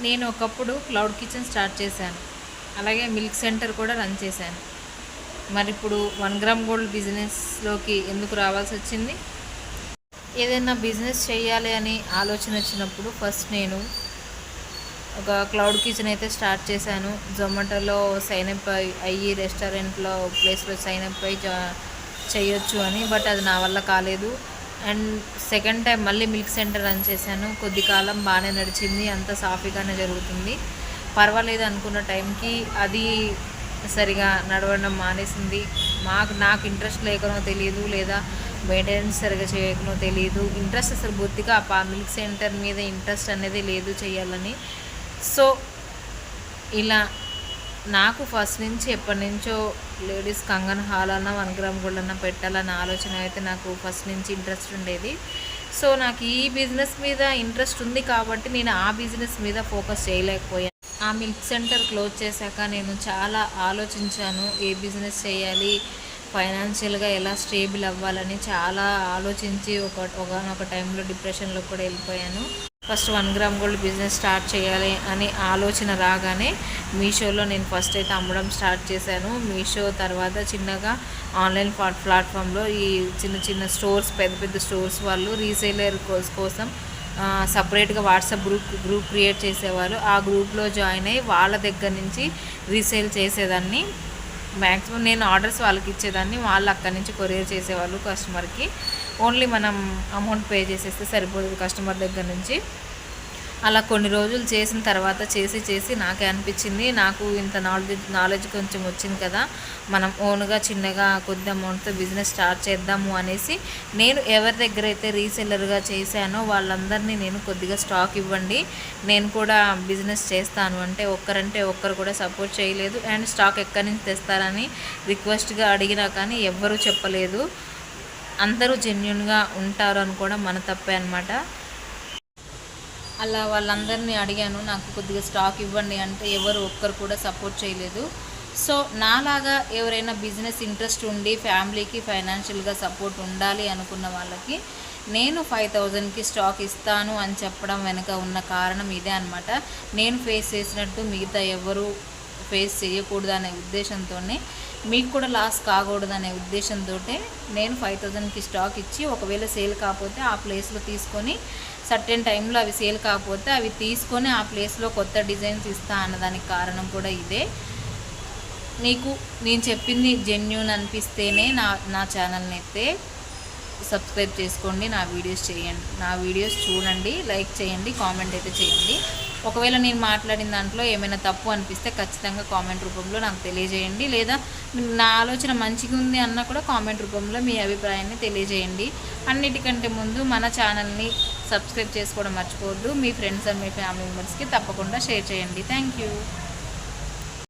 నేను ఒకప్పుడు cloud kitchen start చేశాను. అలాగే మిల్క్ సెంటర్ కూడా రన్ చేశాను. మరి ఇప్పుడు 1 గ్రామ్ గోల్డ్ బిజినెస్లోకి ఎందుకు రావాల్సి వచ్చింది? ఏదైనా బిజినెస్ చేయాలి అని ఆలోచన వచ్చినప్పుడు ఫస్ట్ నేను ఒక క్లౌడ్ కిచెన్ అయితే స్టార్ట్ చేశాను. జొమాటోలో సైనప్ అయ్యి రెస్టారెంట్లో ప్లేస్లో సైనప్ అయ్యి చేయొచ్చు అని. బట్ అది నా వల్ల కాలేదు. అండ్ సెకండ్ టైం మళ్ళీ మిల్క్ సెంటర్ రన్ చేశాను. కొద్ది కాలం బాగానే నడిచింది, అంత సాఫీగానే జరుగుతుంది, పర్వాలేదు అనుకున్న టైంకి అది సరిగా నడవడం మానేసింది. నాకు ఇంట్రెస్ట్ లేకనో తెలియదు, లేదా మెయింటెనెన్స్ సరిగా చేయకనో తెలియదు. ఇంట్రెస్ట్ అసలు బొత్తిగా ఆ మిల్క్ సెంటర్ మీద ఇంట్రెస్ట్ అనేది లేదు చేయాలని. సో ఇలా నాకు ఫస్ట్ నుంచి ఎప్పటి నుంచో లేడీస్ కంగన్ హాల్ అన్న 1 గ్రామ్ గోల్డ్ అన్న పెట్టాలన్న ఆలోచన అయితే నాకు ఫస్ట్ నుంచి ఇంట్రెస్ట్ ఉండేది. సో నాకు ఈ బిజినెస్ మీద ఇంట్రెస్ట్ ఉంది కాబట్టి నేను ఆ బిజినెస్ మీద ఫోకస్ చేయలేకపోయాను. ఆ మిల్క్ సెంటర్ క్లోజ్ చేశాక నేను చాలా ఆలోచించాను, ఏ బిజినెస్ చేయాలి, ఫైనాన్షియల్గా ఎలా స్టేబుల్ అవ్వాలని చాలా ఆలోచించి ఒకనొక టైంలో డిప్రెషన్లో కూడా వెళ్ళిపోయాను. First 1 gram gold business start చేయాలి అని ఆలోచన రాగానే మీషోలో నేను ఫస్ట్ అయితే అమ్మడం స్టార్ట్ చేశాను. మీషో తర్వాత చిన్నగా ఆన్లైన్ ప్లాట్ఫామ్లో ఈ చిన్న చిన్న స్టోర్స్, పెద్ద పెద్ద స్టోర్స్ వాళ్ళు రీసేలర్ కోసం సపరేట్గా వాట్సాప్ గ్రూప్ క్రియేట్ చేసేవాళ్ళు. ఆ గ్రూప్లో జాయిన్ అయ్యి వాళ్ళ దగ్గర నుంచి రీసేల్ చేసేదాన్ని. మ్యాక్సిమం నేను ఆర్డర్స్ వాళ్ళకి ఇచ్చేదాన్ని, వాళ్ళు అక్కడి నుంచి కొరియర్ చేసేవాళ్ళు కస్టమర్కి. ఓన్లీ మనం అమౌంట్ పే చేసేస్తే సరిపోతుంది కస్టమర్ దగ్గర నుంచి. అలా కొన్ని రోజులు చేసిన తర్వాత చేసి నాకే అనిపించింది, నాకు ఇంత నాలెడ్జ్ కొంచెం వచ్చింది కదా, మనం ఓన్గా చిన్నగా కొద్ది అమౌంట్తో బిజినెస్ స్టార్ట్ చేద్దాము అనేసి నేను ఎవరి దగ్గర అయితే రీసెల్లర్గా చేశానో వాళ్ళందరినీ నేను కొద్దిగా స్టాక్ ఇవ్వండి, నేను కూడా బిజినెస్ చేస్తాను అంటే ఒక్కరు కూడా సపోర్ట్ చేయలేదు. అండ్ స్టాక్ ఎక్కడి నుంచి తెస్తారని రిక్వెస్ట్గా అడిగినా కానీ ఎవ్వరూ చెప్పలేదు. అందరూ జెన్యూన్గా ఉంటారు అనుకోవడం మన తప్పే అనమాట. అలా వాళ్ళందరినీ అడిగాను, నాకు కొద్దిగా స్టాక్ ఇవ్వండి అంటే ఒక్కరు కూడా సపోర్ట్ చేయలేదు. సో నాలాగా ఎవరైనా బిజినెస్ ఇంట్రెస్ట్ ఉండి ఫ్యామిలీకి ఫైనాన్షియల్గా సపోర్ట్ ఉండాలి అనుకున్న వాళ్ళకి నేను 5,000కి స్టాక్ ఇస్తాను అని చెప్పడం వెనుక ఉన్న కారణం ఇదే అనమాట. నేను ఫేస్ చేసినట్టు మిగతా ఎవరు ఫేస్ చేయకూడదు అనే ఉద్దేశంతోనే, మీకు కూడా లాస్ కాకూడదనే ఉద్దేశంతో నేను 5,000కి స్టాక్ ఇచ్చి ఒకవేళ సేల్ కాకపోతే ఆ ప్లేస్లో తీసుకొని సర్టెన్ టైంలో అవి సేల్ కాకపోతే అవి తీసుకొని ఆ ప్లేస్లో కొత్త డిజైన్స్ ఇస్తా అన్నదానికి కారణం కూడా ఇదే. నీకు నేను చెప్పింది జెన్యూన్ అనిపిస్తేనే నా ఛానల్ని అయితే సబ్స్క్రైబ్ చేసుకోండి, నా వీడియోస్ చూడండి, లైక్ చేయండి, కామెంట్ అయితే చేయండి. ఒకవేళ నేను మాట్లాడిన దాంట్లో ఏమైనా తప్పు అనిపిస్తే ఖచ్చితంగా కామెంట్ రూపంలో నాకు తెలియజేయండి, లేదా నా ఆలోచన మంచిగా ఉంది అన్న కూడా కామెంట్ రూపంలో మీ అభిప్రాయాన్ని తెలియజేయండి. అన్నిటికంటే ముందు మన ఛానల్ని సబ్స్క్రైబ్ చేసుకోవడం మర్చిపోవద్దు. మీ ఫ్రెండ్స్ అండ్ మీ ఫ్యామిలీ మెంబర్స్కి తప్పకుండా షేర్ చేయండి. Thank you.